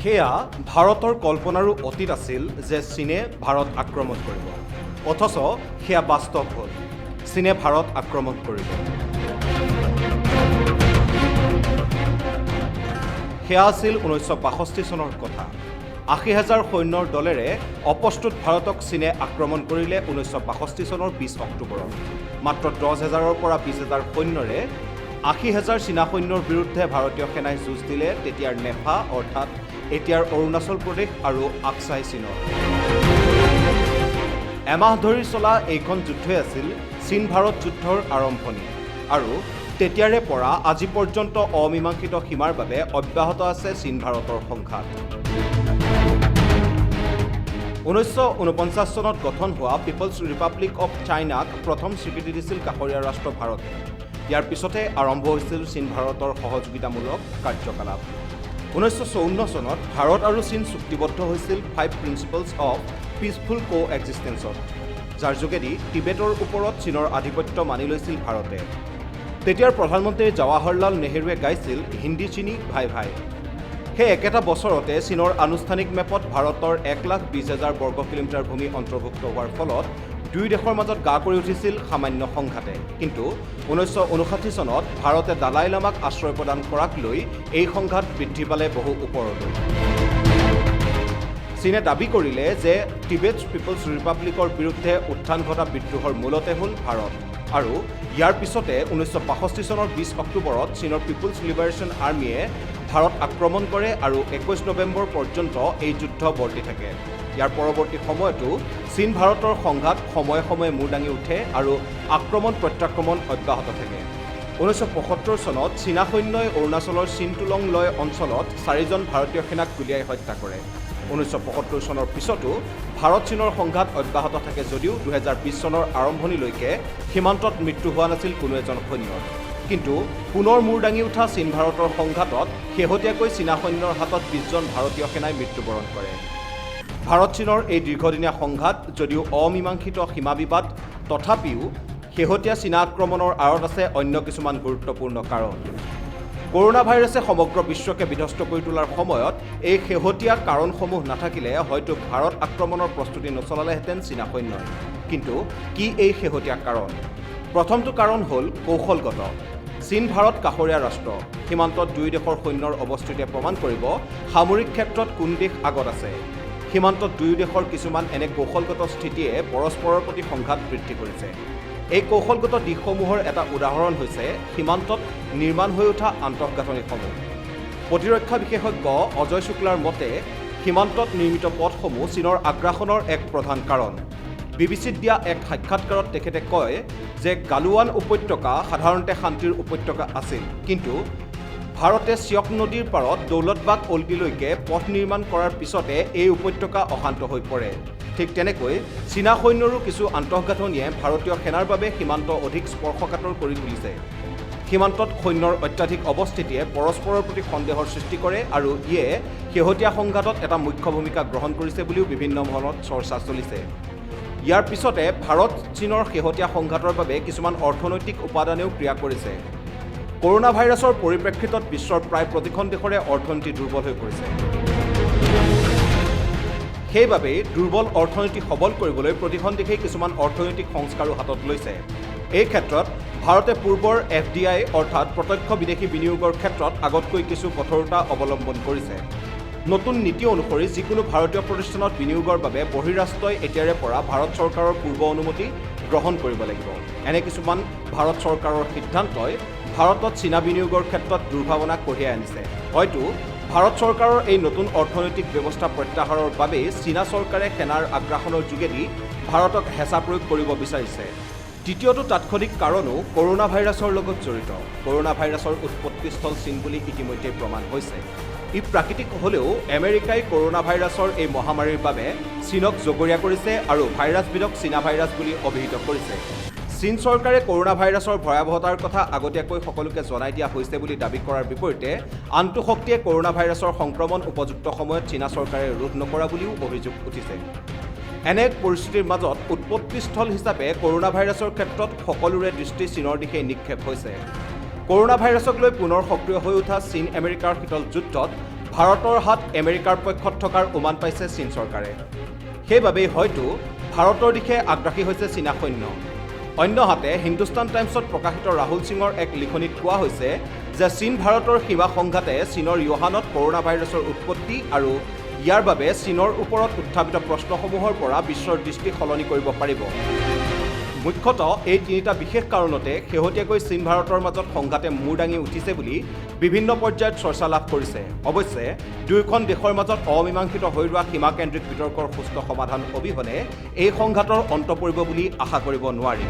সেয়া ভাৰতৰ কল্পনাৰো অতীত আছিল যে চীনে ভাৰত আক্ৰমণ কৰিব। অথচ সেয়া বাস্তৱ হ'ল, চীনে ভাৰত আক্ৰমণ কৰিব। সেয়া আছিল 1962 চনৰ কথা। 80,000 সৈন্যৰ দলেৰে অপ্ৰস্তুত ভাৰতক চীনে আক্ৰমণ কৰিলে 1962 চনৰ 20 অক্টোবৰত। মাত্ৰ 10,000ৰ পৰা 20,000 সৈন্যৰে 80,000 চীনা সৈন্যৰ বিৰুদ্ধে ভাৰতীয় সেনাই যুঁজ দিলে তেতিয়াৰ নেফা অৰ্থাৎ এতিয়াৰ অৰুণাচল প্ৰদেশ আৰু আকছাই চীনৰ। এমাহ ধৰি চলা এইখন যুদ্ধই আছিল চীন ভাৰত যুদ্ধৰ আৰম্ভণি আৰু তেতিয়াৰে পৰা আজি পৰ্যন্ত অমীমাংসিত সীমাৰ বাবে অব্যাহত আছে চীন ভাৰতৰ সংঘাত। 1949 চনত গঠন হোৱা পিপলছ ৰিপাব্লিক অৱ চাইনাক প্ৰথম স্বীকৃতি দিছিল কাষৰীয়া ৰাষ্ট্ৰ ভাৰতে। ইয়াৰ পিছতে আৰম্ভ হৈছিল চীন ভাৰতৰ সহযোগিতামূলক কাৰ্যকলাপ। 1954 চনত ভাৰত আৰু চীন চুক্তিবদ্ধ হৈছিল 5 প্ৰিন্সিপলছ অৱ পিচফুল কো-এক্সিষ্টেন্সত, যাৰ যোগেদি টিবেটৰ ওপৰত চীনৰ আধিপত্য মানি লৈছিল ভাৰতে। তেতিয়াৰ প্ৰধানমন্ত্ৰী জৱাহৰলাল নেহৰুৱে গাইছিল হিন্দী চীনী ভাই ভাই। সেই একেটা বছৰতে চীনৰ আনুষ্ঠানিক মেপত ভাৰতৰ 1,20,000 বৰ্গ কিলোমিটাৰ ভূমি অন্তৰ্ভুক্ত হোৱাৰ ফলত দুই দেশৰ মাজত গা কৰি উঠিছিল সামান্য সংঘাতে। কিন্তু 1959 চনত ভাৰতে দালাই লামাক আশ্ৰয় প্ৰদান কৰাক লৈ এই সংঘাত বৃদ্ধি পালে বহু ওপৰলৈ। চীনে দাবী কৰিলে যে টিবেট পিপলছ ৰিপাব্লিকৰ বিৰুদ্ধে উত্থান ঘটা বিদ্ৰোহৰ মূলতে হ'ল ভাৰত আৰু ইয়াৰ পিছতে 1965 চনৰ 20 অক্টোবৰত চীনৰ পিপলছ লিবাৰেশ্যন আৰ্মীয়ে ভাৰত আক্ৰমণ কৰে আৰু 21 নৱেম্বৰ পৰ্যন্ত এই যুদ্ধ বৰ্তি থাকে। ইয়াৰ পৰৱৰ্তী সময়তো চীন ভাৰতৰ সংঘাত সময়ে সময়ে মূৰ দাঙি উঠে আৰু আক্ৰমণ প্ৰত্যাক্ৰমণ অব্যাহত থাকে। 1975 চনত চীনা সৈন্যই অৰুণাচলৰ চিনটুলং লয় অঞ্চলত 4জন ভাৰতীয় সেনাক গুলীয়াই হত্যা কৰে। 1975 চনৰ পিছতো ভাৰত চীনৰ সংঘাত অব্যাহত থাকে যদিও 2020 চনৰ আৰম্ভণিলৈকে সীমান্তত মৃত্যু হোৱা নাছিল কোনো এজন সৈন্যৰ। কিন্তু পুনৰ মূৰ দাঙি উঠা চীন ভাৰতৰ সংঘাতত শেহতীয়াকৈ চীনা সৈন্যৰ হাতত 20জন ভাৰতীয় সেনাই মৃত্যুবৰণ কৰে। ভাৰত চীনৰ এই দীৰ্ঘদিনীয়া সংঘাত যদিও অমীমাংসিত সীমা বিবাদ, তথাপিও শেহতীয়া চীনা আক্ৰমণৰ আঁৰত আছে অন্য কিছুমান গুৰুত্বপূৰ্ণ কাৰণ। কৰোনা ভাইৰাছে সমগ্ৰ বিশ্বকে বিধ্বস্ত কৰি তোলাৰ সময়ত এই শেহতীয়া কাৰণসমূহ নাথাকিলে হয়তো ভাৰত আক্ৰমণৰ প্ৰস্তুতি নচলালেহেঁতেন চীনা সৈন্যই। কিন্তু কি এই শেহতীয়া কাৰণ? প্ৰথমটো কাৰণ হ'ল কৌশলগত। চীন ভাৰত কাষৰীয়া ৰাষ্ট্ৰ। সীমান্তত দুই দেশৰ সৈন্যৰ অৱস্থিতিয়ে প্ৰমাণ কৰিব সামৰিক ক্ষেত্ৰত কোন দেশ আগত আছে। সীমান্তত দুয়ো দেশৰ কিছুমান এনে কৌশলগত স্থিতিয়ে পৰস্পৰৰ প্ৰতি সংঘাত বৃদ্ধি কৰিছে। এই কৌশলগত দিশসমূহৰ এটা উদাহৰণ হৈছে সীমান্তত নিৰ্মাণ হৈ উঠা আন্তঃগাঁথনিসমূহ। প্ৰতিৰক্ষা বিশেষজ্ঞ অজয় শুক্লাৰ মতে সীমান্তত নিৰ্মিত পথসমূহ চীনৰ আগ্ৰাসনৰ এক প্ৰধান কাৰণ। বিবিচিত দিয়া এক সাক্ষাৎকাৰত তেখেতে কয় যে গালৱান উপত্যকা সাধাৰণতে শান্তিৰ উপত্যকা আছিল, কিন্তু ভাৰতে চিয়ক নদীৰ পাৰত দৌলতবাগ অল্টিলৈকে পথ নিৰ্মাণ কৰাৰ পিছতে এই উপত্যকা অশান্ত হৈ পৰে। ঠিক তেনেকৈ চীনা সৈন্যৰো কিছু আন্তঃগাঁথনিয়ে ভাৰতীয় সেনাৰ বাবে সীমান্ত অধিক স্পৰ্শকাতৰ কৰি তুলিছে। সীমান্তত সৈন্যৰ অত্যাধিক অৱস্থিতিয়ে পৰস্পৰৰ প্ৰতি সন্দেহৰ সৃষ্টি কৰে আৰু ইয়ে শেহতীয়া সংঘাতত এটা মুখ্য ভূমিকা গ্ৰহণ কৰিছে বুলিও বিভিন্ন মহলত চৰ্চা চলিছে। ইয়াৰ পিছতে ভাৰত চীনৰ শেহতীয়া সংঘাতৰ বাবে কিছুমান অৰ্থনৈতিক উপাদানেও ক্ৰিয়া কৰিছে। কৰোনা ভাইৰাছৰ পৰিপ্ৰেক্ষিতত বিশ্বৰ প্ৰায় প্ৰতিখন দেশৰে অৰ্থনীতি দুৰ্বল হৈ পৰিছে। সেইবাবেই দুৰ্বল অৰ্থনীতি সবল কৰিবলৈ প্ৰতিখন দেশেই কিছুমান অৰ্থনৈতিক সংস্কাৰো হাতত লৈছে। এই ক্ষেত্ৰত ভাৰতে পূৰ্বৰ FDI অৰ্থাৎ প্ৰত্যক্ষ বিদেশী বিনিয়োগৰ ক্ষেত্ৰত আগতকৈ কিছু কঠোৰতা অৱলম্বন কৰিছে। নতুন নীতি অনুসৰি যিকোনো ভাৰতীয় প্ৰতিষ্ঠানত বিনিয়োগৰ বাবে বহিৰাষ্ট্ৰই এতিয়াৰে পৰা ভাৰত চৰকাৰৰ পূৰ্ব অনুমতি গ্ৰহণ কৰিব লাগিব। এনে কিছুমান ভাৰত চৰকাৰৰ সিদ্ধান্তই ভাৰতত চীনা বিনিয়োগৰ ক্ষেত্ৰত দুৰ্ভাৱনা কঢ়িয়াই আনিছে। হয়তো ভাৰত চৰকাৰৰ এই নতুন অৰ্থনৈতিক ব্যৱস্থা প্ৰত্যাহাৰৰ বাবেই চীনা চৰকাৰে সেনাৰ আগ্ৰাসনৰ যোগেদি ভাৰতক হেঁচা প্ৰয়োগ কৰিব বিচাৰিছে। দ্বিতীয়টো তাৎক্ষণিক কাৰণো কৰোনা ভাইৰাছৰ লগত জড়িত। কৰোনা ভাইৰাছৰ উৎপত্তিস্থল চীন বুলি ইতিমধ্যে প্ৰমাণ হৈছে। ই প্ৰাকৃতিক হ'লেও আমেৰিকাই কৰোনা ভাইৰাছৰ এই মহামাৰীৰ বাবে চীনক জগৰীয়া কৰিছে আৰু ভাইৰাছবিধক চীনা ভাইৰাছ বুলি অভিহিত কৰিছে। চীন চৰকাৰে কৰোনা ভাইৰাছৰ ভয়াৱহতাৰ কথা আগতীয়াকৈ সকলোকে জনাই দিয়া হৈছে বুলি দাবী কৰাৰ বিপৰীতে আনটো শক্তিয়ে কৰোনা ভাইৰাছৰ সংক্ৰমণ উপযুক্ত সময়ত চীনা চৰকাৰে ৰোধ নকৰা বুলিও অভিযোগ উঠিছে। এনে এক পৰিস্থিতিৰ মাজত উৎপত্তিস্থল হিচাপে কৰোনা ভাইৰাছৰ ক্ষেত্ৰত সকলোৰে দৃষ্টি চীনৰ দিশে নিক্ষেপ হৈছে। কৰোনা ভাইৰাছক লৈ পুনৰ সক্ৰিয় হৈ উঠা চীন আমেৰিকাৰ শীতল যুদ্ধত ভাৰতৰ হাত আমেৰিকাৰ পক্ষত থকাৰ উমান পাইছে চীন চৰকাৰে। সেইবাবেই হয়তো ভাৰতৰ দিশে আগ্ৰাসী হৈছে চীনা সৈন্য। অন্যহাতে হিন্দুস্তান টাইমছত প্ৰকাশিত ৰাহুল সিঙৰ এক লিখনিত কোৱা হৈছে যে চীন ভাৰতৰ সীমা সংঘাতে চীনৰ ইউহানত কৰোনা ভাইৰাছৰ উৎপত্তি আৰু ইয়াৰ বাবে চীনৰ ওপৰত উত্থাপিত প্ৰশ্নসমূহৰ পৰা বিশ্বৰ দৃষ্টি সলনি কৰিব পাৰিব। মুখ্যতঃ এই তিনিটা বিশেষ কাৰণতে শেহতীয়াকৈ চীন ভাৰতৰ মাজত সংঘাতে মূৰ দাঙি উঠিছে বুলি বিভিন্ন পৰ্যায়ত চৰ্চা লাভ কৰিছে। অৱশ্যে দুয়োখন দেশৰ মাজত অমীমাংসিত হৈ ৰোৱা সীমাকেন্দ্ৰিক বিতৰ্কৰ সুস্থ সমাধান অবিহনে এই সংঘাতৰ অন্ত পৰিব বুলি আশা কৰিব নোৱাৰি।